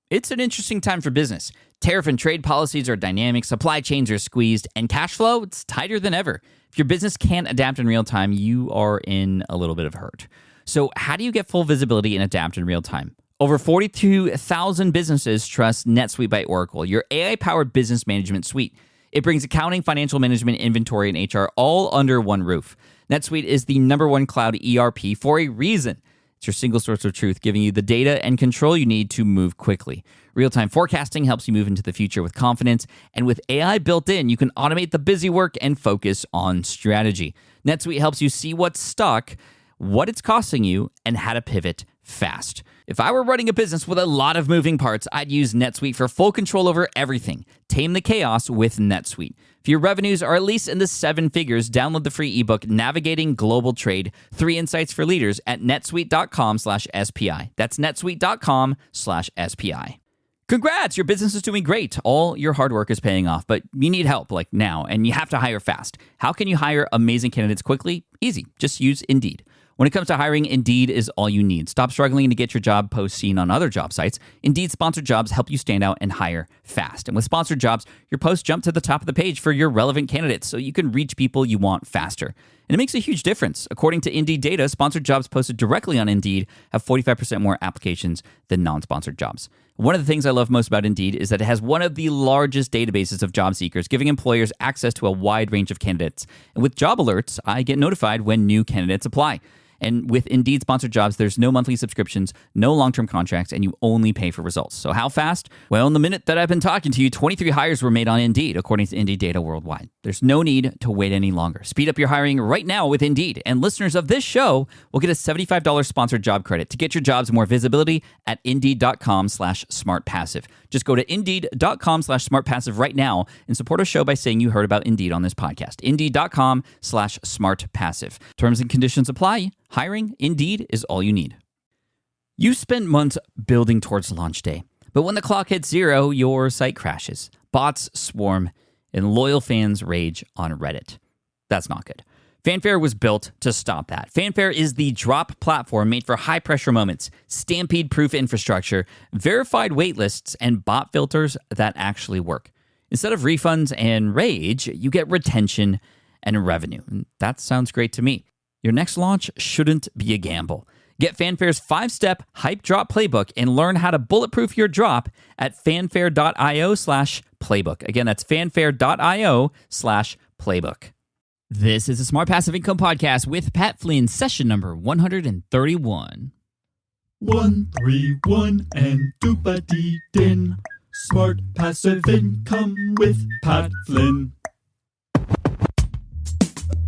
It's an interesting time for business. Tariff and trade policies are dynamic, supply chains are squeezed, and cash flow, it's tighter than ever. If your business can't adapt in real time, you are in a little bit of hurt. So how do you get full visibility and adapt in real time? Over 42,000 businesses trust NetSuite by Oracle, your AI-powered business management suite. It brings accounting, financial management, inventory, and HR all under one roof. NetSuite is the #1 cloud ERP for a reason. It's your single source of truth, giving you the data and control you need to move quickly. Real-time forecasting helps you move into the future with confidence, and with AI built in, you can automate the busy work and focus on strategy. NetSuite helps you see what's stuck, what it's costing you, and how to pivot fast. If I were running a business with a lot of moving parts, I'd use NetSuite for full control over everything. Tame the chaos with NetSuite. If your revenues are at least in the 7 figures, download the free ebook, Navigating Global Trade, 3 Insights for Leaders at netsuite.com/SPI. That's netsuite.com/SPI. Congrats, your business is doing great. All your hard work is paying off, but you need help like now, and you have to hire fast. How can you hire amazing candidates quickly? Easy, just use Indeed. When it comes to hiring, Indeed is all you need. Stop struggling to get your job post seen on other job sites. Indeed sponsored jobs help you stand out and hire fast. And with sponsored jobs, your posts jump to the top of the page for your relevant candidates so you can reach people you want faster. And it makes a huge difference. According to Indeed data, sponsored jobs posted directly on Indeed have 45% more applications than non-sponsored jobs. One of the things I love most about Indeed is that it has one of the largest databases of job seekers, giving employers access to a wide range of candidates. And with job alerts, I get notified when new candidates apply. And with Indeed sponsored jobs, there's no monthly subscriptions, no long-term contracts, and you only pay for results. So how fast? Well, in the minute that I've been talking to you, 23 hires were made on Indeed, according to Indeed data worldwide. There's no need to wait any longer. Speed up your hiring right now with Indeed. And listeners of this show will get a $75 sponsored job credit to get your jobs more visibility at Indeed.com/smartpassive. Just go to Indeed.com/smartpassive right now and support our show by saying you heard about Indeed on this podcast. Indeed.com/smartpassive. Terms and conditions apply. Hiring, Indeed, is all you need. You spent months building towards launch day, but when the clock hits 0, your site crashes. Bots swarm, and loyal fans rage on Reddit. That's not good. Fanfare was built to stop that. Fanfare is the drop platform made for high-pressure moments, stampede-proof infrastructure, verified waitlists, and bot filters that actually work. Instead of refunds and rage, you get retention and revenue. And that sounds great to me. Your next launch shouldn't be a gamble. Get Fanfare's 5-step hype drop playbook and learn how to bulletproof your drop at fanfare.io/playbook. Again, that's fanfare.io/playbook. This is a Smart Passive Income Podcast with Pat Flynn, session number 131. 131 and doop-a-dee-din. Smart Passive Income with Pat Flynn.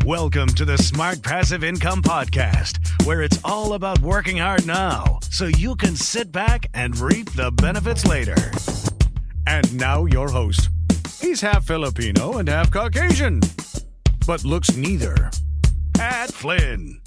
Welcome to the Smart Passive Income Podcast, where it's all about working hard now so you can sit back and reap the benefits later. And now your host. He's half Filipino and half Caucasian, but looks neither. Pat Flynn.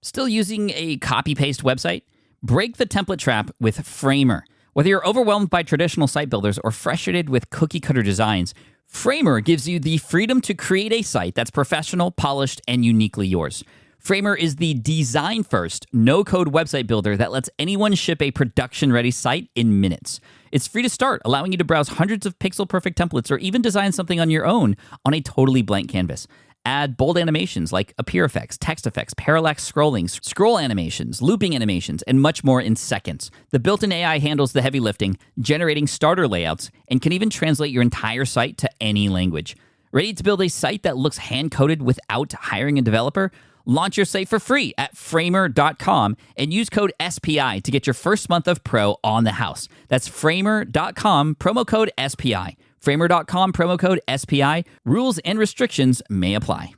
Still using a copy-paste website? Break the template trap with Framer. Whether you're overwhelmed by traditional site builders or frustrated with cookie-cutter designs, Framer gives you the freedom to create a site that's professional, polished, and uniquely yours. Framer is the design-first, no-code website builder that lets anyone ship a production-ready site in minutes. It's free to start, allowing you to browse hundreds of pixel-perfect templates or even design something on your own on a totally blank canvas. Add bold animations like appear effects, text effects, parallax scrolling, scroll animations, looping animations, and much more in seconds. The built-in AI handles the heavy lifting, generating starter layouts, and can even translate your entire site to any language. Ready to build a site that looks hand-coded without hiring a developer? Launch your site for free at framer.com and use code SPI to get your first month of pro on the house. That's framer.com, promo code SPI. Framer.com, promo code SPI. Rules and restrictions may apply.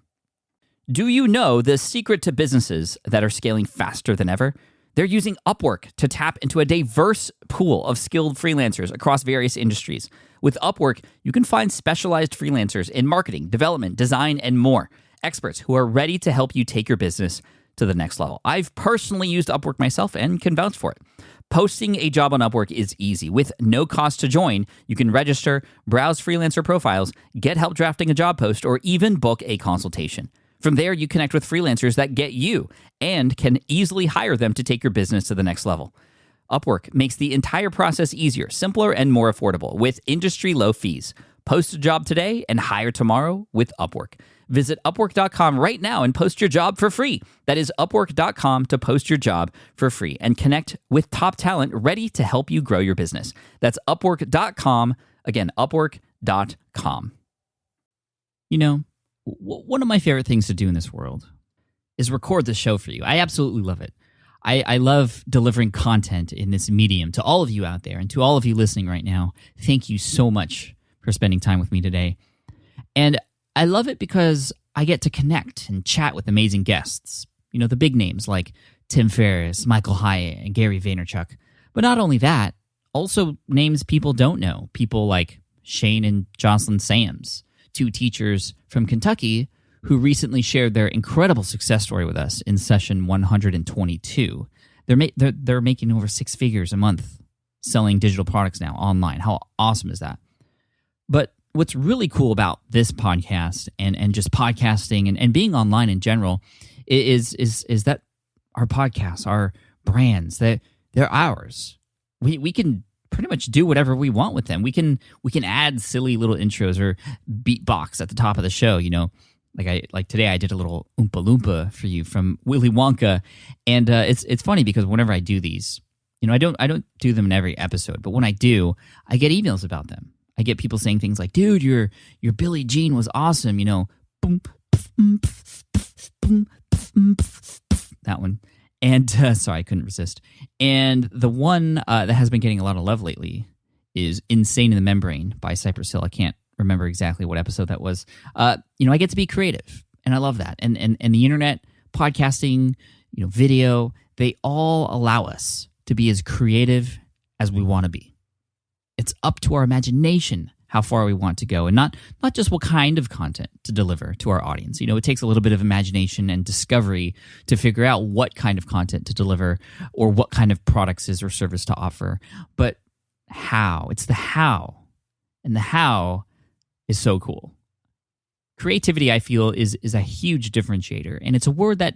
Do you know the secret to businesses that are scaling faster than ever? They're using Upwork to tap into a diverse pool of skilled freelancers across various industries. With Upwork, you can find specialized freelancers in marketing, development, design, and more. Experts who are ready to help you take your business to the next level. I've personally used Upwork myself and can vouch for it. Posting a job on Upwork is easy. With no cost to join, you can register, browse freelancer profiles, get help drafting a job post, or even book a consultation. From there, you connect with freelancers that get you and can easily hire them to take your business to the next level. Upwork makes the entire process easier, simpler, and more affordable with industry-low fees. Post a job today and hire tomorrow with Upwork. Visit Upwork.com right now and post your job for free. That is Upwork.com to post your job for free and connect with top talent ready to help you grow your business. That's Upwork.com. Again, Upwork.com. You know, one of my favorite things to do in this world is record the show for you. I absolutely love it. I love delivering content in this medium to all of you out there, and to all of you listening right now. Thank you so much for spending time with me today. And I love it because I get to connect and chat with amazing guests. You know, the big names like Tim Ferriss, Michael Hyatt, and Gary Vaynerchuk. But not only that, also names people don't know. People like Shane and Jocelyn Sams, two teachers from Kentucky who recently shared their incredible success story with us in session 122. They're making over 6 figures a month selling digital products now online. How awesome is that? But what's really cool about this podcast and just podcasting and being online in general is that our podcasts, our brands, they're ours. We can pretty much do whatever we want with them. We can add silly little intros or beatbox at the top of the show, you know. Like today I did a little Oompa Loompa for you from Willy Wonka, and it's funny because whenever I do these, you know, I don't do them in every episode, but when I do, I get emails about them. I get people saying things like, "Dude, your Billie Jean was awesome," you know, boom, that one. And sorry, I couldn't resist. And the one that has been getting a lot of love lately is "Insane in the Membrane" by Cypress Hill. I can't remember exactly what episode that was. You know, I get to be creative, and I love that. And the internet, podcasting, you know, video, they all allow us to be as creative as we want to be. It's up to our imagination how far we want to go, and not just what kind of content to deliver to our audience. You know, it takes a little bit of imagination and discovery to figure out what kind of content to deliver or what kind of products or service to offer. But how? It's the how. And the how is so cool. Creativity, I feel, is a huge differentiator, and it's a word that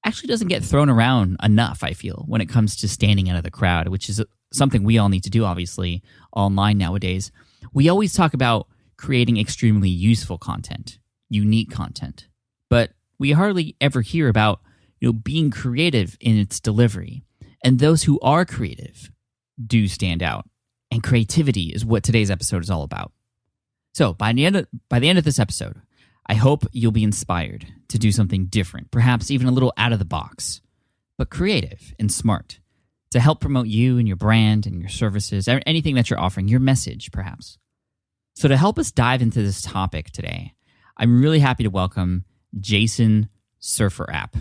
actually doesn't get thrown around enough, I feel, when it comes to standing out of the crowd, which is something we all need to do, obviously, online nowadays. We always talk about creating extremely useful content, unique content, but we hardly ever hear about, you know, being creative in its delivery. And those who are creative do stand out, and creativity is what today's episode is all about. So by the end of this episode, I hope you'll be inspired to do something different, perhaps even a little out of the box, but creative and smart, to help promote you and your brand and your services, anything that you're offering, your message perhaps. So to help us dive into this topic today, I'm really happy to welcome Jason SurfrApp.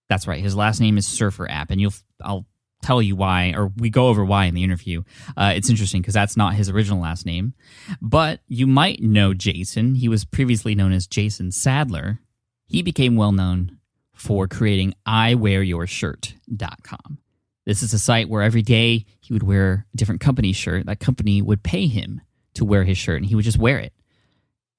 That's right, his last name is SurfrApp, and I'll tell you why, or we go over why in the interview. It's interesting because that's not his original last name, but you might know Jason. He was previously known as Jason Sadler. He became well known for creating IWearYourShirt.com. This is a site where every day he would wear a different company's shirt. That company would pay him to wear his shirt, and he would just wear it.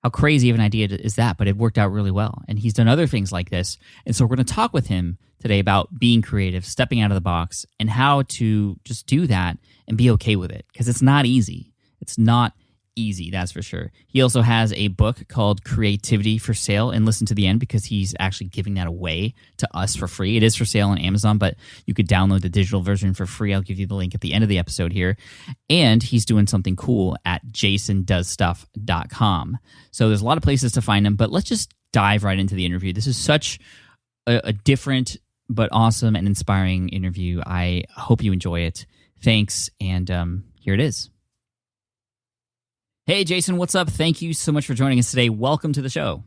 How crazy of an idea is that? But it worked out really well. And he's done other things like this. And so we're going to talk with him today about being creative, stepping out of the box, and how to just do that and be okay with it. Because it's not easy. It's not easy, that's for sure. He also has a book called Creativity for Sale, and listen to the end because he's actually giving that away to us for free. It is for sale on Amazon, but you could download the digital version for free. I'll give you the link at the end of the episode here. And he's doing something cool at jasondoesstuff.com. So there's a lot of places to find him, but let's just dive right into the interview. This is such a different but awesome and inspiring interview. I hope you enjoy it. Thanks, and here it is. Hey, Jason, what's up? Thank you so much for joining us today. Welcome to the show.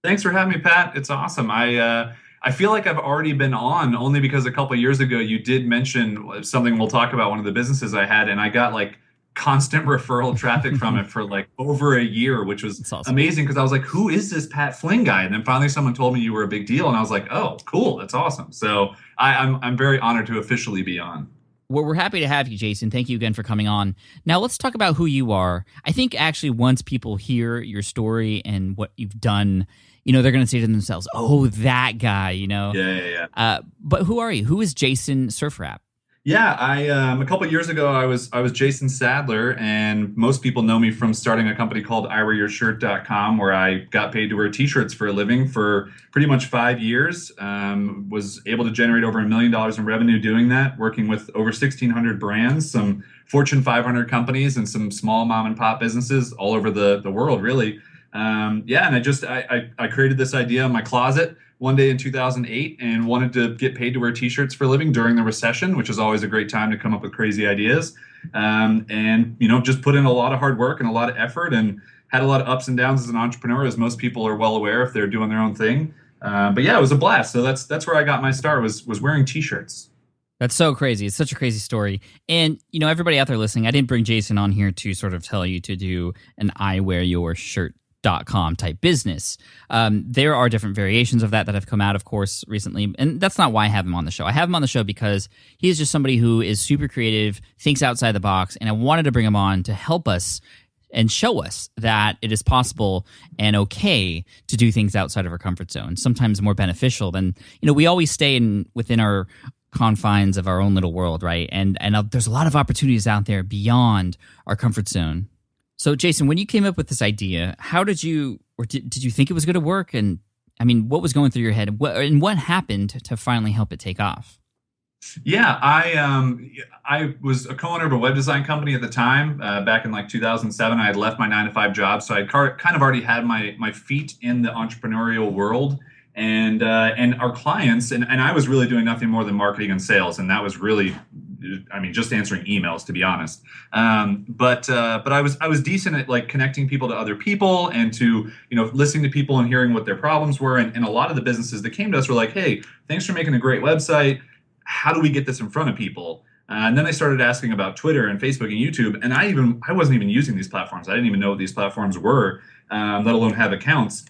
Thanks for having me, Pat. It's awesome. I feel like I've already been on only because a couple of years ago you did mention something we'll talk about, one of the businesses I had, and I got like constant referral traffic from it for like over a year, which was awesome. Amazing because I was like, who is this Pat Flynn guy? And then finally someone told me you were a big deal, and I was like, oh, cool, that's awesome. So I'm very honored to officially be on. Well, we're happy to have you, Jason. Thank you again for coming on. Now, let's talk about who you are. I think actually once people hear your story and what you've done, they're going to say to themselves, oh, that guy, Yeah. But who are you? Who is Jason SurfrApp? Yeah, I a couple of years ago, I was Jason Sadler, and most people know me from starting a company called IwearYourShirt.com, where I got paid to wear T-shirts for a living for pretty much 5 years. Was able to generate over $1 million in revenue doing that, working with over 1,600 brands, some Fortune 500 companies, and some small mom and pop businesses all over the world, really. And I created this idea in my closet one day in 2008 and wanted to get paid to wear T-shirts for a living during the recession, which is always a great time to come up with crazy ideas. Just put in a lot of hard work and a lot of effort, and had a lot of ups and downs as an entrepreneur, as most people are well aware if they're doing their own thing. But yeah, it was a blast. So that's where I got my start, was wearing T-shirts. That's so crazy. It's such a crazy story. And, everybody out there listening, I didn't bring Jason on here to sort of tell you to do an IwearYourShirt.com type business. There are different variations of that have come out, of course, recently. And that's not why I have him on the show. I have him on the show because he is just somebody who is super creative, thinks outside the box, and I wanted to bring him on to help us and show us that it is possible and okay to do things outside of our comfort zone, sometimes more beneficial than, we always stay within our confines of our own little world, right? And there's a lot of opportunities out there beyond our comfort zone. So, Jason, when you came up with this idea, how did you think it was going to work? And I mean, what was going through your head? What happened to finally help it take off? Yeah, I was a co-owner of a web design company at the time. Back in 2007, I had left my 9-to-5 job, so I kind of already had my feet in the entrepreneurial world. And our clients, and I was really doing nothing more than marketing and sales, and that was really, just answering emails, to be honest. But I was decent at connecting people to other people, and to listening to people and hearing what their problems were. And a lot of the businesses that came to us were like, "Hey, thanks for making a great website. How do we get this in front of people?" And then they started asking about Twitter and Facebook and YouTube, and I wasn't even using these platforms. I didn't even know what these platforms were, let alone have accounts.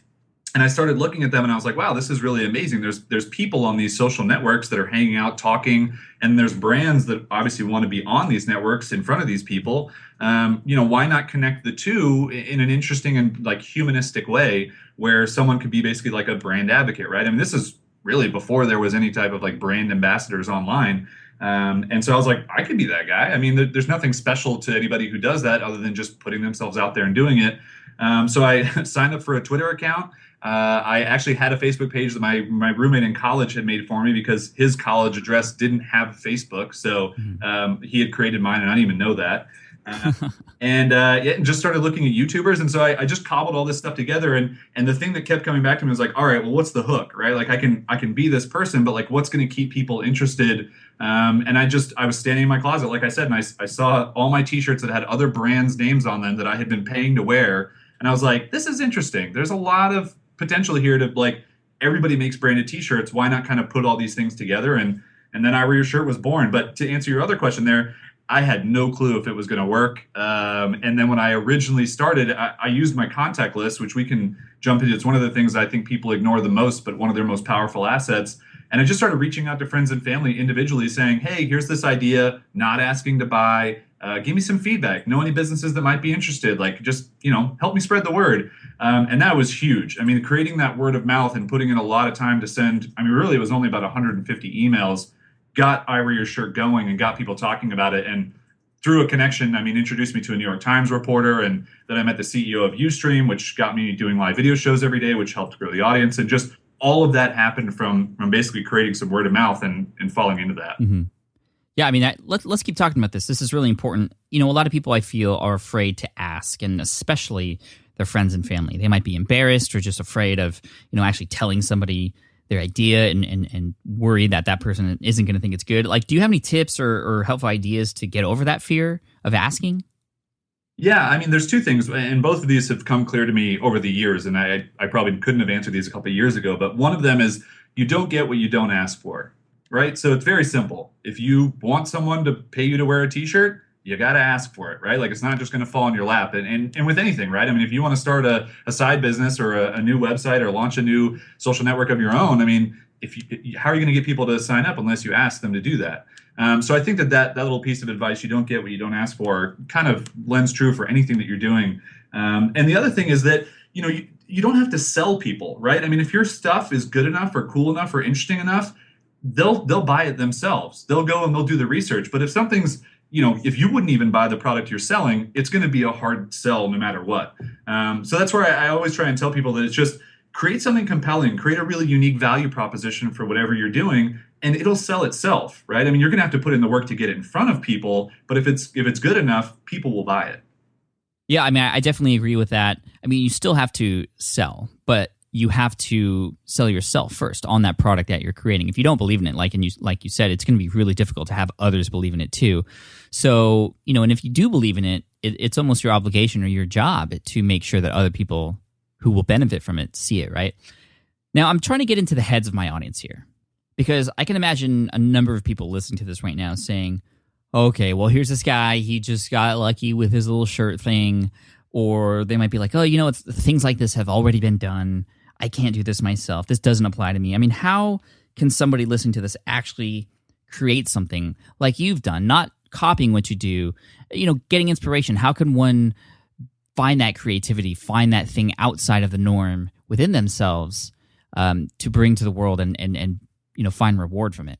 And I started looking at them, and I was like, wow, this is really amazing. There's people on these social networks that are hanging out, talking, and there's brands that obviously want to be on these networks in front of these people. Why not connect the two in an interesting and humanistic way, where someone could be basically like a brand advocate, right? I mean, this is really before there was any type of brand ambassadors online. And so I was like, I could be that guy. I mean, there's nothing special to anybody who does that other than just putting themselves out there and doing it. So I signed up for a Twitter account. I actually had a Facebook page that my roommate in college had made for me, because his college address didn't have Facebook. So he had created mine, and I didn't even know that. And just started looking at YouTubers. And so I just cobbled all this stuff together. And the thing that kept coming back to me was all right, well, what's the hook, right? I can be this person, but what's going to keep people interested? And I was standing in my closet, like I said, and I saw all my T-shirts that had other brands' names on them that I had been paying to wear. And I was like, this is interesting. There's a lot of potential here to everybody makes branded T-shirts. Why not kind of put all these things together? And then I Wear Your Shirt was born. But to answer your other question there, I had no clue if it was going to work. And then when I originally started, I used my contact list, which we can jump into. It's one of the things I think people ignore the most, but one of their most powerful assets. And I just started reaching out to friends and family individually, saying, hey, here's this idea, not asking to buy. Give me some feedback. Know any businesses that might be interested? Just help me spread the word. And that was huge. I mean, creating that word of mouth and putting in a lot of time to send, really, it was only about 150 emails, got I Wear Your Shirt going and got people talking about it. And through a connection, introduced me to a New York Times reporter. And then I met the CEO of Ustream, which got me doing live video shows every day, which helped grow the audience. And just all of that happened from basically creating some word of mouth and falling into that. Mm-hmm. Yeah, let's keep talking about this. This is really important. A lot of people, I feel, are afraid to ask, and especially their friends and family. They might be embarrassed or just afraid of, actually telling somebody their idea and worried that person isn't going to think it's good. Do you have any tips or helpful ideas to get over that fear of asking? Yeah, there's two things, and both of these have come clear to me over the years, and I probably couldn't have answered these a couple of years ago, but one of them is you don't get what you don't ask for. Right? So it's very simple. If you want someone to pay you to wear a T-shirt, you got to ask for it, right? It's not just going to fall in your lap. And with anything, right? If you want to start a side business or a new website or launch a new social network of your own, how are you going to get people to sign up unless you ask them to do that? So I think that little piece of advice, you don't get what you don't ask for, kind of lends true for anything that you're doing. And the other thing is that, you don't have to sell people, right? I mean, if your stuff is good enough or cool enough or interesting enough, they'll buy it themselves. They'll go and they'll do the research. But if something's, if you wouldn't even buy the product you're selling, it's going to be a hard sell no matter what. So that's where I always try and tell people that it's just create something compelling, create a really unique value proposition for whatever you're doing, and it'll sell itself, right? I mean, you're going to have to put in the work to get it in front of people, but if it's good enough, people will buy it. Yeah, I mean, I definitely agree with that. I mean, you still have to sell, but you have to sell yourself first on that product that you're creating. If you don't believe in it, like you said, it's going to be really difficult to have others believe in it too. So, and if you do believe in it, it's almost your obligation or your job to make sure that other people who will benefit from it see it, right? Now, I'm trying to get into the heads of my audience here, because I can imagine a number of people listening to this right now saying, okay, well, here's this guy, he just got lucky with his little shirt thing. Or they might be like, oh, things like this have already been done. I can't do this myself. This doesn't apply to me. I mean, how can somebody listening to this actually create something like you've done, not copying what you do, getting inspiration? How can one find that creativity, find that thing outside of the norm within themselves to bring to the world and find reward from it?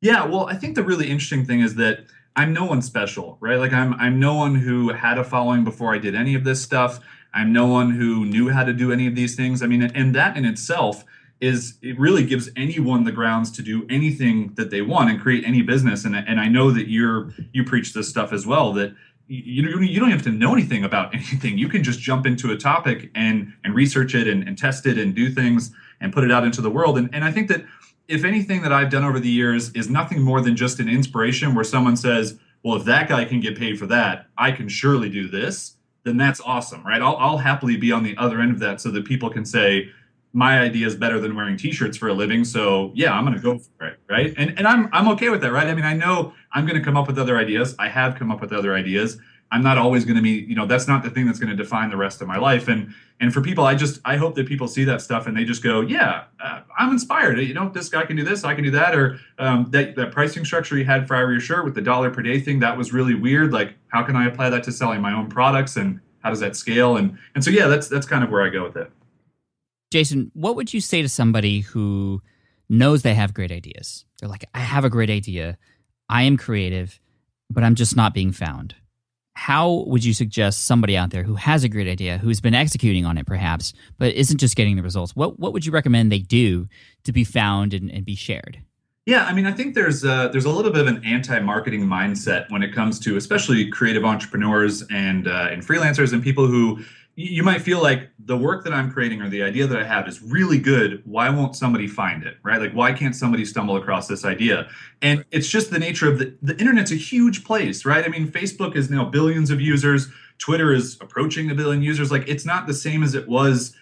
Yeah, well, I think the really interesting thing is that I'm no one special, right? Like I'm no one who had a following before I did any of this stuff. I'm no one who knew how to do any of these things. I mean, and that in itself it really gives anyone the grounds to do anything that they want and create any business. And I know that you preach this stuff as well, that you don't have to know anything about anything. You can just jump into a topic and research it and test it and do things and put it out into the world. And I think that if anything that I've done over the years is nothing more than just an inspiration where someone says, well, if that guy can get paid for that, I can surely do this, then that's awesome, right? I'll happily be on the other end of that so that people can say, my idea is better than wearing t-shirts for a living. So yeah, I'm going to go for it, right? And I'm okay with that, right? I mean, I know I'm going to come up with other ideas. I have come up with other ideas. I'm not always going to be, that's not the thing that's going to define the rest of my life. And for people, I hope that people see that stuff and they just go, yeah, I'm inspired. This guy can do this, I can do that. Or that pricing structure you had for your shirt with the $1 per day thing, that was really weird. Like, how can I apply that to selling my own products and how does that scale? And so, yeah, that's kind of where I go with it. Jason, what would you say to somebody who knows they have great ideas? They're like, I have a great idea. I am creative, but I'm just not being found. How would you suggest somebody out there who has a great idea, who's been executing on it perhaps, but isn't just getting the results? What would you recommend they do to be found and be shared? Yeah, I mean, I think there's a little bit of an anti-marketing mindset when it comes to especially creative entrepreneurs and freelancers and people who you might feel like the work that I'm creating or the idea that I have is really good. Why won't somebody find it, right? Like, why can't somebody stumble across this idea? And it's just the nature of the internet's a huge place, right? I mean, Facebook is now billions of users. Twitter is approaching 1 billion users. Like, it's not the same as it was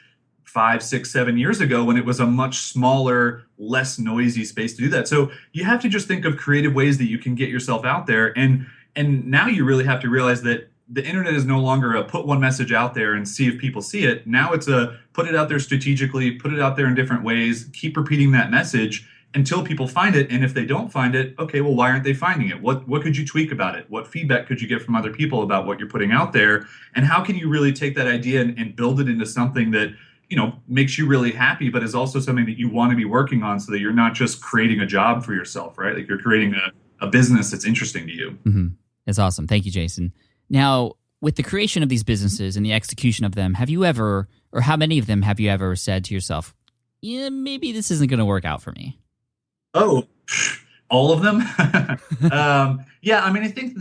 5, 6, 7 years ago when it was a much smaller, less noisy space to do that. So you have to just think of creative ways that you can get yourself out there. And now you really have to realize that the internet is no longer a put one message out there and see if people see it. Now it's a put it out there strategically, put it out there in different ways, keep repeating that message until people find it. And if they don't find it, okay, well, why aren't they finding it? What could you tweak about it? What feedback could you get from other people about what you're putting out there? And how can you really take that idea and build it into something that, makes you really happy, but is also something that you want to be working on so that you're not just creating a job for yourself, right? Like, you're creating a business that's interesting to you. Mm-hmm. That's awesome. Thank you, Jason. Now, with the creation of these businesses and the execution of them, have you ever, or how many of them have you ever said to yourself, yeah, maybe this isn't going to work out for me? Oh, all of them? Yeah, I mean, I think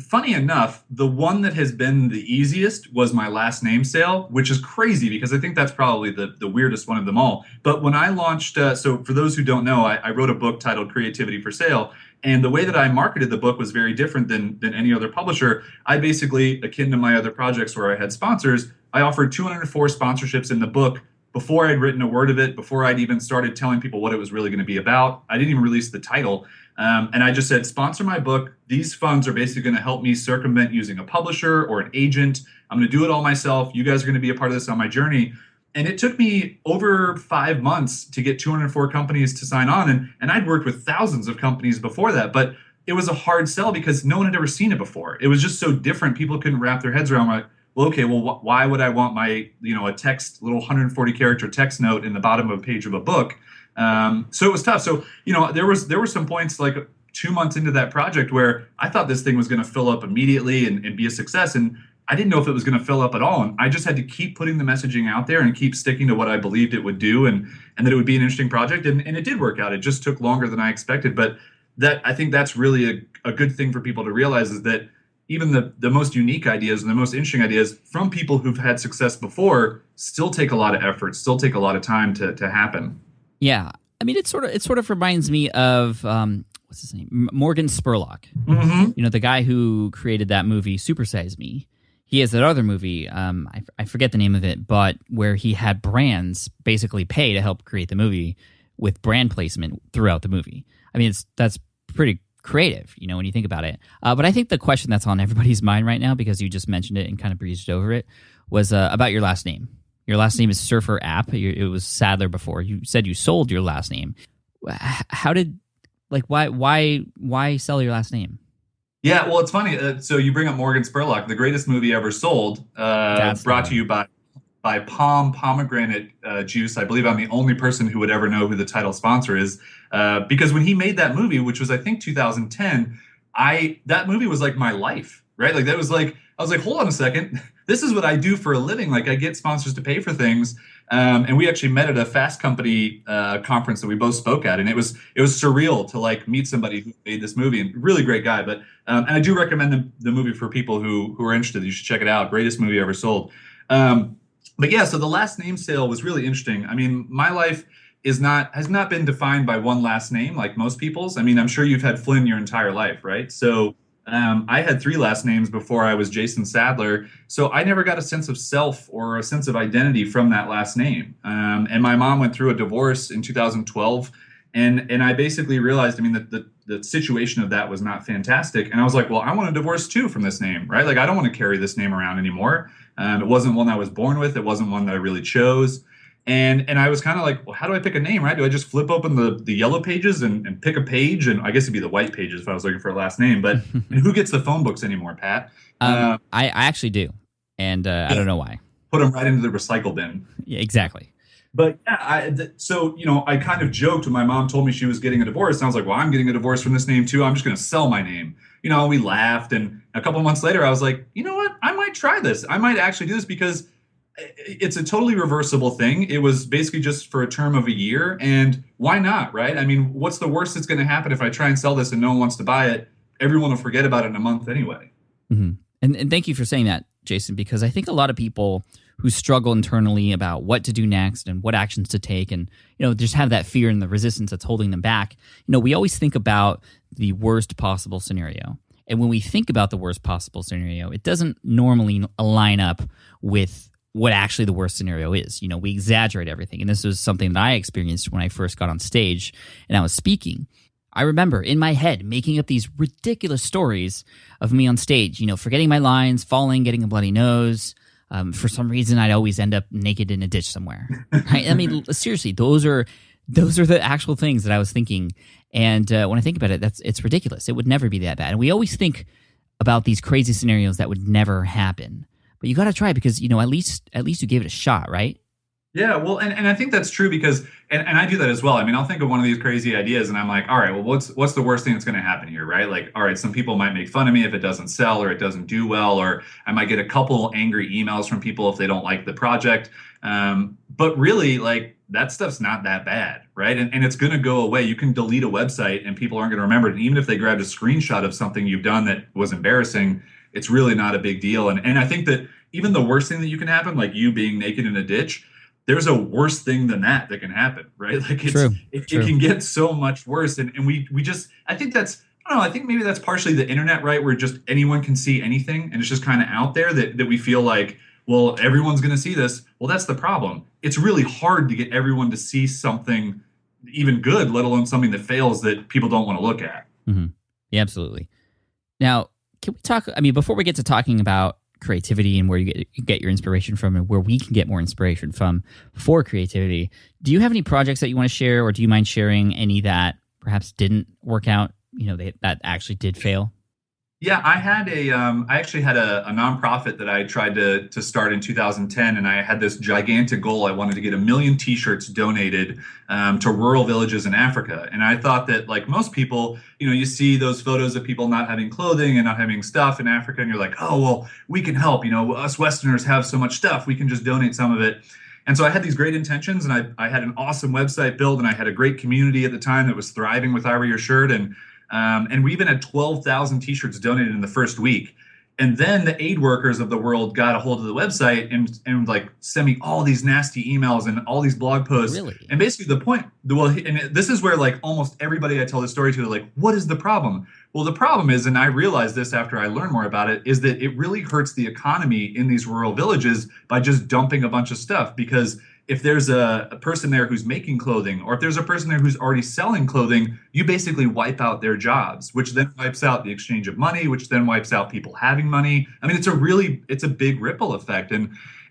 funny enough, the one that has been the easiest was my last name sale, which is crazy because I think that's probably the weirdest one of them all. But when I launched, so for those who don't know, I wrote a book titled Creativity for Sale. And the way that I marketed the book was very different than any other publisher. I basically, akin to my other projects where I had sponsors, I offered 204 sponsorships in the book before I'd written a word of it, before I'd even started telling people what it was really going to be about. I didn't even release the title. And I just said, sponsor my book. These funds are basically going to help me circumvent using a publisher or an agent. I'm going to do it all myself. You guys are going to be a part of this on my journey. And it took me over 5 months to get 204 companies to sign on. And I'd worked with thousands of companies before that, but it was a hard sell because no one had ever seen it before. It was just so different. People couldn't wrap their heads around like, well, okay, well, why would I want my, a text, little 140 character text note in the bottom of a page of a book? So it was tough. So, there were some points like 2 months into that project where I thought this thing was going to fill up immediately and be a success. And I didn't know if it was going to fill up at all. And I just had to keep putting the messaging out there and keep sticking to what I believed it would do and that it would be an interesting project. And it did work out. It just took longer than I expected. But I think that's really a good thing for people to realize is that even the most unique ideas and the most interesting ideas from people who've had success before still take a lot of effort, still take a lot of time to happen. Yeah. I mean, it sort of reminds me of, what's his name? Morgan Spurlock. Mm-hmm. The guy who created that movie, Super Size Me. He has that other movie, I forget the name of it, but where he had brands basically pay to help create the movie with brand placement throughout the movie. I mean, that's pretty creative, when you think about it. But I think the question that's on everybody's mind right now, because you just mentioned it and kind of breezed over it, was about your last name. Your last name is SurfrApp. It was Sadler before. You said you sold your last name. Why sell your last name? Yeah, well, it's funny. So you bring up Morgan Spurlock, the greatest movie ever sold, brought to you by pomegranate juice. I believe I'm the only person who would ever know who the title sponsor is, because when he made that movie, which was I think 2010, that movie was like my life, right? Like that was like I was like, hold on a second, this is what I do for a living. Like I get sponsors to pay for things, and we actually met at a Fast Company conference that we both spoke at, and it was surreal to like meet somebody who made this movie. And really great guy, but and I do recommend the movie for people who are interested. You should check it out. Greatest movie ever sold. But yeah, so the last name sale was really interesting. I mean, my life has not been defined by one last name like most people's. I mean, I'm sure you've had Flynn your entire life, right? So I had 3 last names before I was Jason Sadler. So I never got a sense of self or a sense of identity from that last name. And my mom went through a divorce in 2012. And I basically realized, I mean, that the situation of that was not fantastic. And I was like, well, I want a divorce too from this name, right? Like, I don't want to carry this name around anymore. It wasn't one I was born with. It wasn't one that I really chose. And I was kind of like, well, how do I pick a name, right? Do I just flip open the yellow pages and pick a page? And I guess it'd be the white pages if I was looking for a last name. But who gets the phone books anymore, Pat? I actually do. And I don't know why. Put them right into the recycle bin. Yeah, exactly. But yeah, so I kind of joked when my mom told me she was getting a divorce. And I was like, well, I'm getting a divorce from this name too. I'm just going to sell my name. We laughed. And a couple of months later, I was like, you know what? I might try this. I might actually do this because it's a totally reversible thing. It was basically just for a term of a year. And why not, right? I mean, what's the worst that's going to happen if I try and sell this and no one wants to buy it? Everyone will forget about it in a month anyway. Mm-hmm. And thank you for saying that, Jason, because I think a lot of people who struggle internally about what to do next and what actions to take and, just have that fear and the resistance that's holding them back. We always think about the worst possible scenario. And when we think about the worst possible scenario, it doesn't normally line up with what actually the worst scenario is. We exaggerate everything. And this was something that I experienced when I first got on stage and I was speaking. I remember in my head making up these ridiculous stories of me on stage, forgetting my lines, falling, getting a bloody nose. For some reason, I'd always end up naked in a ditch somewhere. Right? I mean, seriously, those are the actual things that I was thinking. And when I think about it, it's ridiculous. It would never be that bad. And we always think about these crazy scenarios that would never happen. But you got to try because, at least you gave it a shot, right? Yeah, well, and I think that's true because, and I do that as well. I mean, I'll think of one of these crazy ideas and I'm like, all right, well, what's the worst thing that's going to happen here, right? Like, all right, some people might make fun of me if it doesn't sell or it doesn't do well, or I might get a couple angry emails from people if they don't like the project. But really, like, that stuff's not that bad, right? And it's going to go away. You can delete a website and people aren't going to remember it. And even if they grabbed a screenshot of something you've done that was embarrassing, it's really not a big deal. And I think that even the worst thing that you can happen, like you being naked in a ditch, there's a worse thing than that can happen, right? Like it can get so much worse. And we just, I think that's, I don't know, I think maybe that's partially the internet, right? Where just anyone can see anything and it's just kind of out there that we feel like, well, everyone's going to see this. Well, that's the problem. It's really hard to get everyone to see something even good, let alone something that fails that people don't want to look at. Mm-hmm. Yeah, absolutely. Now, can we talk, I mean, before we get to talking about creativity and where you get your inspiration from, and where we can get more inspiration from for creativity. Do you have any projects that you want to share, or do you mind sharing any that perhaps didn't work out? That actually did fail. Yeah, I actually had a nonprofit that I tried to start in 2010, and I had this gigantic goal. I wanted to get 1 million T-shirts donated to rural villages in Africa. And I thought that, like most people, you see those photos of people not having clothing and not having stuff in Africa, and you're like, oh, well, we can help. Us Westerners have so much stuff. We can just donate some of it. And so I had these great intentions, and I had an awesome website built, and I had a great community at the time that was thriving with I Wear Your Shirt. And we even had 12,000 T-shirts donated in the first week. And then the aid workers of the world got a hold of the website and like sent me all these nasty emails and all these blog posts. Really? And basically and this is where like almost everybody I tell the story to, like, what is the problem? Well, the problem is, and I realized this after I learned more about it, is that it really hurts the economy in these rural villages by just dumping a bunch of stuff. Because if there's a person there who's making clothing, or if there's a person there who's already selling clothing, you basically wipe out their jobs, which then wipes out the exchange of money, which then wipes out people having money. I mean, it's a big ripple effect. And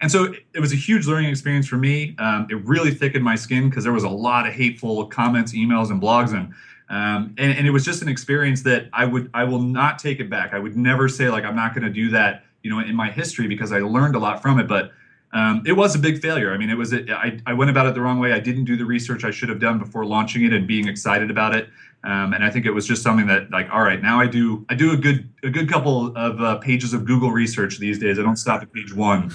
so it was a huge learning experience for me. It really thickened my skin because there was a lot of hateful comments, emails, and blogs. And it was just an experience that I will not take it back. I would never say, like, I'm not going to do that, in my history, because I learned a lot from it. But it was a big failure. I mean, I went about it the wrong way. I didn't do the research I should have done before launching it and being excited about it. And I think it was just something that, like, all right, now I do a good couple of pages of Google research these days. I don't stop at page 1.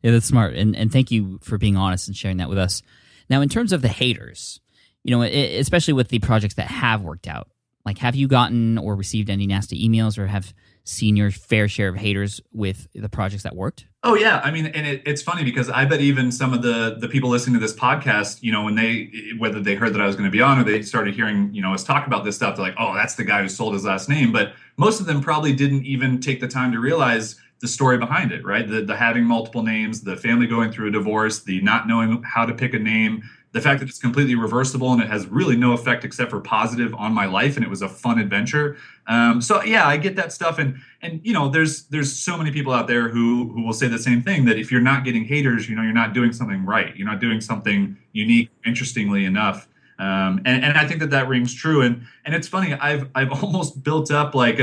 Yeah, that's smart. And thank you for being honest and sharing that with us. Now, in terms of the haters, especially with the projects that have worked out, like, have you gotten or received any nasty emails, or have seen your fair share of haters with the projects that worked? Oh, yeah. I mean, and it's funny because I bet even some of the people listening to this podcast, when whether they heard that I was going to be on, or they started hearing, us talk about this stuff, they're like, oh, that's the guy who sold his last name. But most of them probably didn't even take the time to realize the story behind it, right? The having multiple names, the family going through a divorce, the not knowing how to pick a name, the fact that it's completely reversible and it has really no effect except for positive on my life, and it was a fun adventure. So yeah, I get that stuff, and there's so many people out there who will say the same thing, that if you're not getting haters, you're not doing something right. You're not doing something unique, interestingly enough. And I think that rings true. And it's funny, I've almost built up like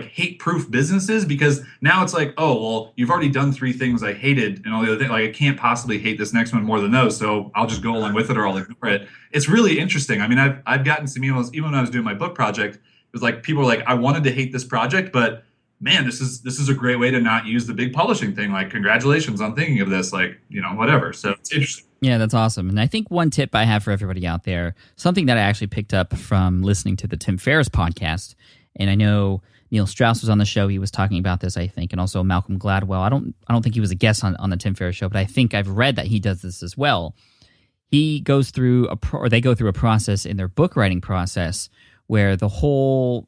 hate-proof businesses, because now it's like, oh, well, you've already done 3 things I hated, and all the other things, like, I can't possibly hate this next one more than those, so I'll just go along with it, or I'll ignore it. It's really interesting. I mean, I've gotten some emails, even when I was doing my book project, it was like, people were like, I wanted to hate this project, but man, this is a great way to not use the big publishing thing. Like, congratulations on thinking of this, like, whatever. So it's interesting. Yeah, that's awesome. And I think one tip I have for everybody out there, something that I actually picked up from listening to the Tim Ferriss podcast, and I know Neil Strauss was on the show. He was talking about this, I think, and also Malcolm Gladwell. I don't think he was a guest on the Tim Ferriss show, but I think I've read that he does this as well. He goes through they go through a process in their book writing process where the whole,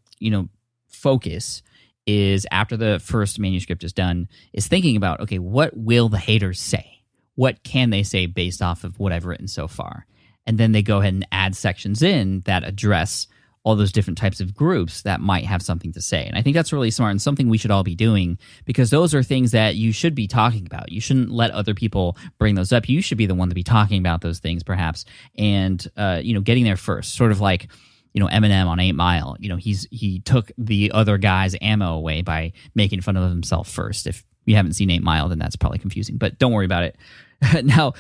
focus is, after the first manuscript is done, is thinking about, okay, what will the haters say? What can they say based off of what I've written so far? And then they go ahead and add sections in that address all those different types of groups that might have something to say. And I think that's really smart and something we should all be doing, because those are things that you should be talking about. You shouldn't let other people bring those up. You should be the one to be talking about those things, perhaps, and getting there first. Sort of like, Eminem on 8 Mile. He took the other guy's ammo away by making fun of himself first. If you haven't seen 8 Mile, then that's probably confusing, but don't worry about it. Now,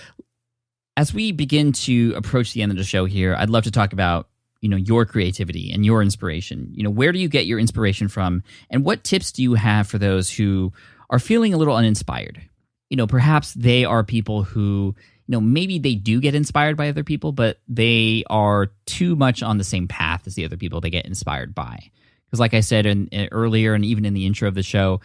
as we begin to approach the end of the show here, I'd love to talk about your creativity and your inspiration. Where do you get your inspiration from, and what tips do you have for those who are feeling a little uninspired? Perhaps they are people who, maybe they do get inspired by other people, but they are too much on the same path as the other people they get inspired by. Because like I said earlier, and even in the intro of the show,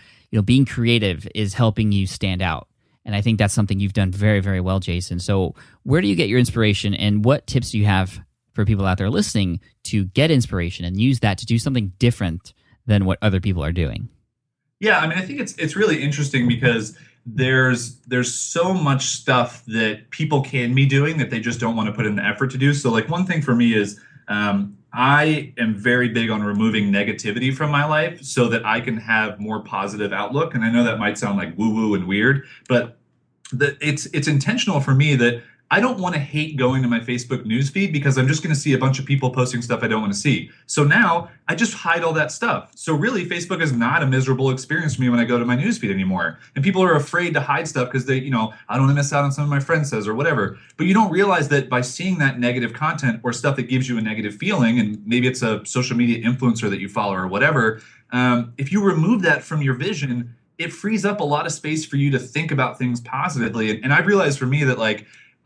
being creative is helping you stand out. And I think that's something you've done very, very well, Jason. So where do you get your inspiration, and what tips do you have for people out there listening to get inspiration and use that to do something different than what other people are doing? Yeah, I mean, I think it's really interesting because there's so much stuff that people can be doing that they just don't want to put in the effort to do. So like one thing for me is I am very big on removing negativity from my life so that I can have more positive outlook. And I know that might sound like woo-woo and weird, but it's intentional for me that I don't want to hate going to my Facebook newsfeed because I'm just going to see a bunch of people posting stuff I don't want to see. So now I just hide all that stuff. So really, Facebook is not a miserable experience for me when I go to my newsfeed anymore. And people are afraid to hide stuff because they, I don't want to miss out on something my friend says or whatever. But you don't realize that by seeing that negative content or stuff that gives you a negative feeling, and maybe it's a social media influencer that you follow or whatever, if you remove that from your vision, it frees up a lot of space for you to think about things positively. And I've realized for me that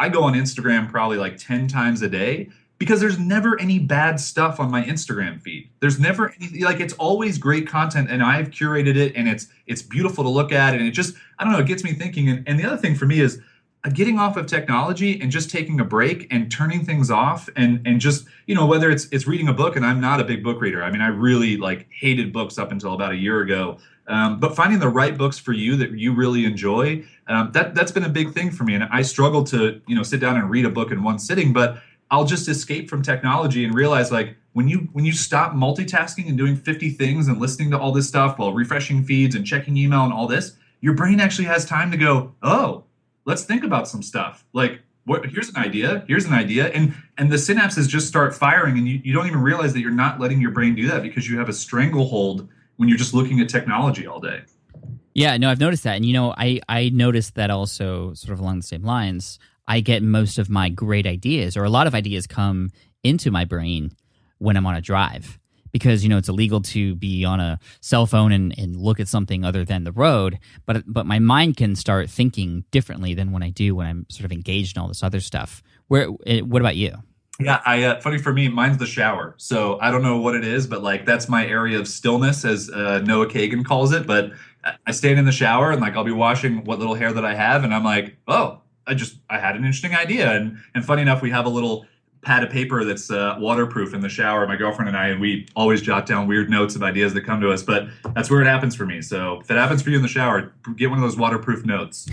I go on Instagram probably 10 times a day because there's never any bad stuff on my Instagram feed. There's never any, it's always great content, and I've curated it, and it's beautiful to look at, and it just, I don't know, it gets me thinking. And the other thing for me is getting off of technology and just taking a break and turning things off and just, whether it's reading a book, and I'm not a big book reader. I mean, I really hated books up until about a year ago. But finding the right books for you that you really enjoy, that's been a big thing for me. And I struggle to, sit down and read a book in one sitting, but I'll just escape from technology and realize when you stop multitasking and doing 50 things and listening to all this stuff while refreshing feeds and checking email and all this, your brain actually has time to go, oh, let's think about some stuff. Here's an idea, and the synapses just start firing, and you don't even realize that you're not letting your brain do that because you have a stranglehold when you're just looking at technology all day. Yeah, no, I've noticed that. And, I noticed that also sort of along the same lines. I get most of my great ideas, or a lot of ideas come into my brain when I'm on a drive because, it's illegal to be on a cell phone and look at something other than the road. But my mind can start thinking differently than when I'm sort of engaged in all this other stuff. What about you? Yeah, funny for me, mine's the shower. So I don't know what it is, but that's my area of stillness, as Noah Kagan calls it. But I stand in the shower and I'll be washing what little hair that I have, and I'm like, oh, I had an interesting idea. And funny enough, we have a little pad of paper that's waterproof in the shower, my girlfriend and I, and we always jot down weird notes of ideas that come to us. But that's where it happens for me. So if it happens for you in the shower, get one of those waterproof notes.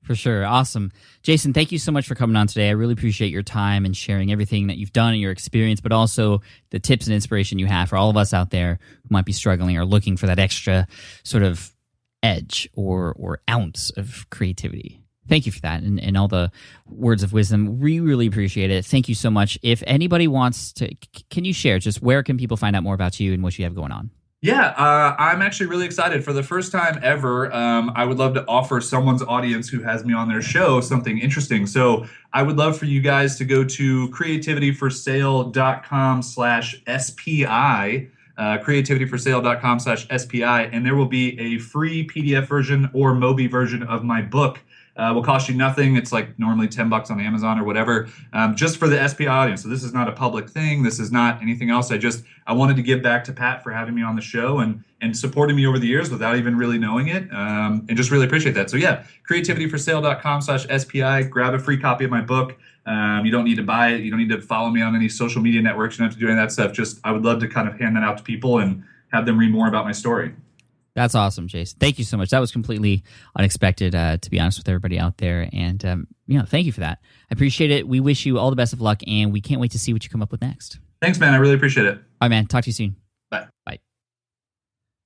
For sure. Awesome. Jason, thank you so much for coming on today. I really appreciate your time and sharing everything that you've done and your experience, but also the tips and inspiration you have for all of us out there who might be struggling or looking for that extra sort of edge or ounce of creativity. Thank you for that and all the words of wisdom. We really appreciate it. Thank you so much. If anybody wants to, can you share just where can people find out more about you and what you have going on? Yeah, I'm actually really excited. For the first time ever, I would love to offer someone's audience who has me on their show something interesting. So I would love for you guys to go to creativityforsale.com/SPI, creativityforsale.com/SPI, and there will be a free PDF version or Mobi version of my book. Will cost you nothing. It's normally $10 on Amazon or whatever, just for the SPI audience. So this is not a public thing. This is not anything else. I wanted to give back to Pat for having me on the show and supporting me over the years without even really knowing it, and just really appreciate that. So yeah, creativityforsale.com/SPI. Grab a free copy of my book. You don't need to buy it. You don't need to follow me on any social media networks. You don't have to do any of that stuff. I would love to kind of hand that out to people and have them read more about my story. That's awesome, Jason. Thank you so much. That was completely unexpected, to be honest with everybody out there. And, thank you for that. I appreciate it. We wish you all the best of luck, and we can't wait to see what you come up with next. Thanks, man. I really appreciate it. All right, man. Talk to you soon. Bye. Bye.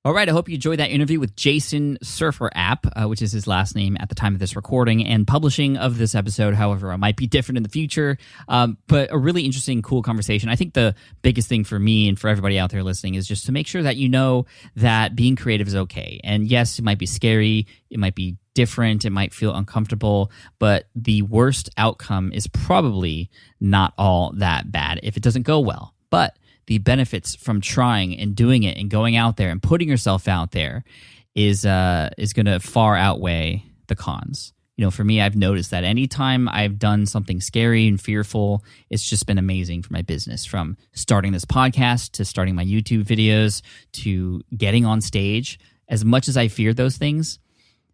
All right, I hope you enjoyed that interview with Jason SurfrApp, which is his last name at the time of this recording and publishing of this episode. However, it might be different in the future, but a really interesting, cool conversation. I think the biggest thing for me and for everybody out there listening is just to make sure that you know that being creative is okay. And yes, it might be scary, it might be different, it might feel uncomfortable, but the worst outcome is probably not all that bad if it doesn't go well. But the benefits from trying and doing it and going out there and putting yourself out there is going to far outweigh the cons. For me, I've noticed that anytime I've done something scary and fearful, it's just been amazing for my business. From starting this podcast to starting my YouTube videos to getting on stage, as much as I feared those things,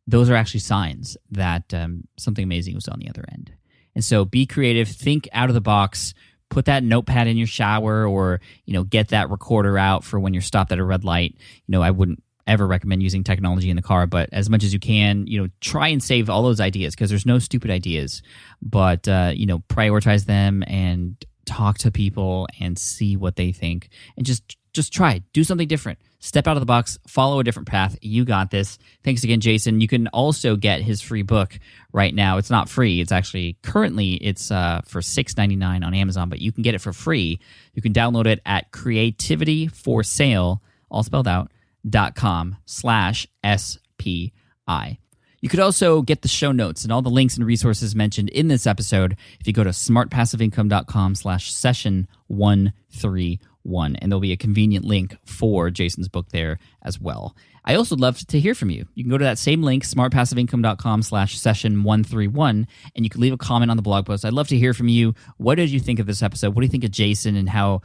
those are actually signs that something amazing was on the other end. And so be creative, think out of the box. Put that notepad in your shower or, get that recorder out for when you're stopped at a red light. I wouldn't ever recommend using technology in the car, but as much as you can, try and save all those ideas because there's no stupid ideas, but, prioritize them and talk to people and see what they think, and just try it. Do something different. Step out of the box, follow a different path. You got this. Thanks again, Jason. You can also get his free book right now. It's not free. It's actually currently it's for $6.99 on Amazon, but you can get it for free. You can download it at creativityforsale, all spelled out, .com/SPI. You could also get the show notes and all the links and resources mentioned in this episode if you go to smartpassiveincome.com/session131, and there'll be a convenient link for Jason's book there as well. I also love to hear from you. You can go to that same link, smartpassiveincome.com/session131, and you can leave a comment on the blog post. I'd love to hear from you. What did you think of this episode? What do you think of Jason and how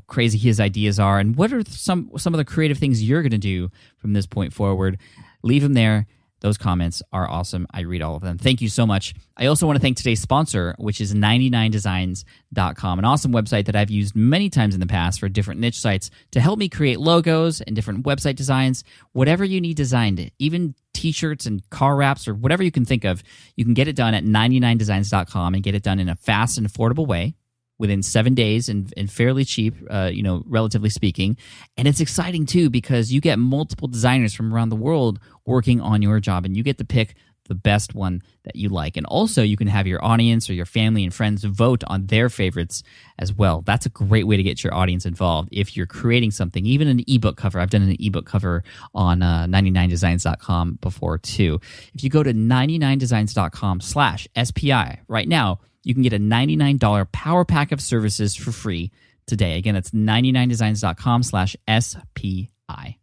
crazy his ideas are? And what are some of the creative things you're going to do from this point forward? Leave them there. Those comments are awesome. I read all of them. Thank you so much. I also want to thank today's sponsor, which is 99designs.com, an awesome website that I've used many times in the past for different niche sites to help me create logos and different website designs. Whatever you need designed, even t-shirts and car wraps or whatever you can think of, you can get it done at 99designs.com and get it done in a fast and affordable way within 7 days and fairly cheap, relatively speaking. And it's exciting too because you get multiple designers from around the world working on your job, and you get to pick the best one that you like. And also you can have your audience or your family and friends vote on their favorites as well. That's a great way to get your audience involved if you're creating something, even an ebook cover. I've done an ebook cover on 99designs.com before too. If you go to 99designs.com/SPI right now, you can get a $99 power pack of services for free today. Again, that's 99designs.com/SPI.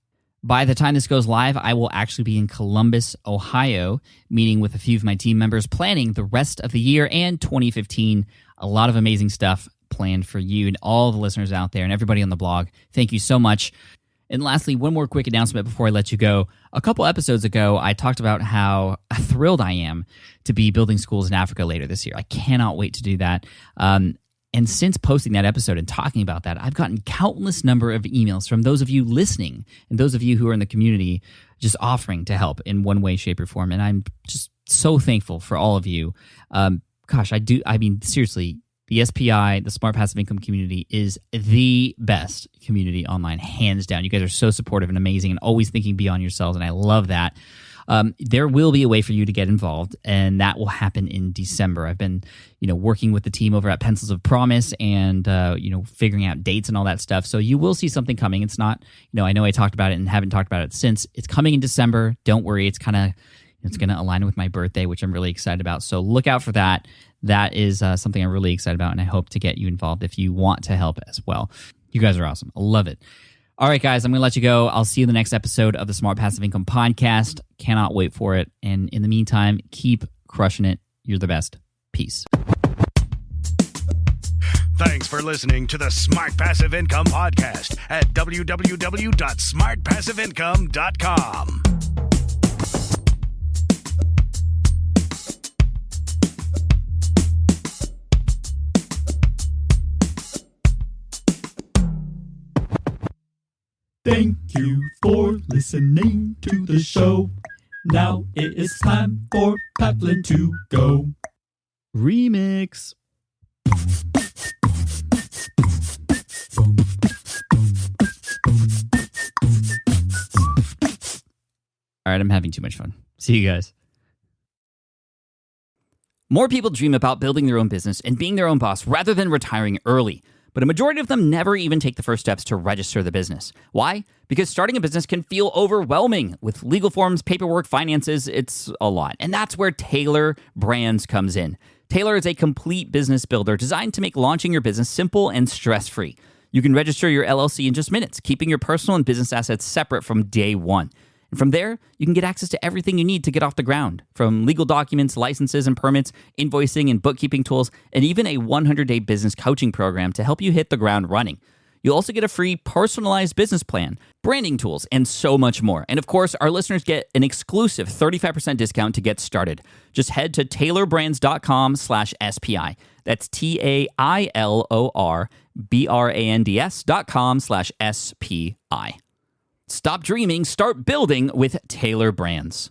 By the time this goes live, I will actually be in Columbus, Ohio, meeting with a few of my team members, planning the rest of the year and 2015. A lot of amazing stuff planned for you and all the listeners out there and everybody on the blog. Thank you so much. And lastly, one more quick announcement before I let you go. A couple episodes ago, I talked about how thrilled I am to be building schools in Africa later this year. I cannot wait to do that. And since posting that episode and talking about that, I've gotten countless number of emails from those of you listening and those of you who are in the community just offering to help in one way, shape, or form. And I'm just so thankful for all of you. Seriously, the SPI, the Smart Passive Income community, is the best community online, hands down. You guys are so supportive and amazing and always thinking beyond yourselves, and I love that. There will be a way for you to get involved, and that will happen in December. I've been, working with the team over at Pencils of Promise and, figuring out dates and all that stuff. So you will see something coming. It's not, I know I talked about it and haven't talked about it since. It's coming in December. Don't worry. It's going to align with my birthday, which I'm really excited about. So look out for that. That is something I'm really excited about, and I hope to get you involved if you want to help as well. You guys are awesome. I love it. All right, guys, I'm going to let you go. I'll see you in the next episode of the Smart Passive Income podcast. Cannot wait for it. And in the meantime, keep crushing it. You're the best. Peace. Thanks for listening to the Smart Passive Income podcast at www.smartpassiveincome.com. Thank you for listening to the show. Now it is time for Patlin to go. Remix. All right, I'm having too much fun. See you guys. More people dream about building their own business and being their own boss rather than retiring early. But a majority of them never even take the first steps to register the business. Why? Because starting a business can feel overwhelming. With legal forms, paperwork, finances, it's a lot. And that's where Taylor Brands comes in. Taylor is a complete business builder designed to make launching your business simple and stress-free. You can register your LLC in just minutes, keeping your personal and business assets separate from day one. And from there, you can get access to everything you need to get off the ground, from legal documents, licenses and permits, invoicing and bookkeeping tools, and even a 100-day business coaching program to help you hit the ground running. You'll also get a free personalized business plan, branding tools, and so much more. And of course, our listeners get an exclusive 35% discount to get started. Just head to taylorbrands.com/SPI. That's TAILORBRANDS.com/SPI. Stop dreaming, start building with Taylor Brands.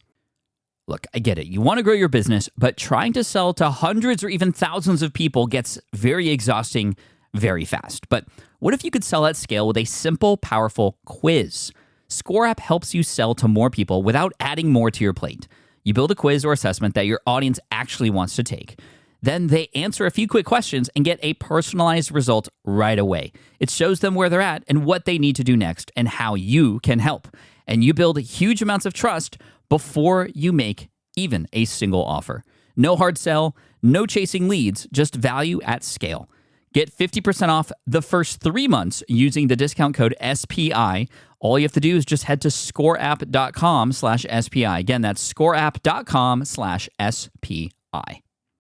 Look, I get it. You want to grow your business, but trying to sell to hundreds or even thousands of people gets very exhausting very fast. But what if you could sell at scale with a simple, powerful quiz? SurfrApp helps you sell to more people without adding more to your plate. You build a quiz or assessment that your audience actually wants to take. Then they answer a few quick questions and get a personalized result right away. It shows them where they're at and what they need to do next and how you can help. And you build huge amounts of trust before you make even a single offer. No hard sell, no chasing leads, just value at scale. Get 50% off the first 3 months using the discount code SPI. All you have to do is just head to scoreapp.com/SPI. Again, that's scoreapp.com/SPI.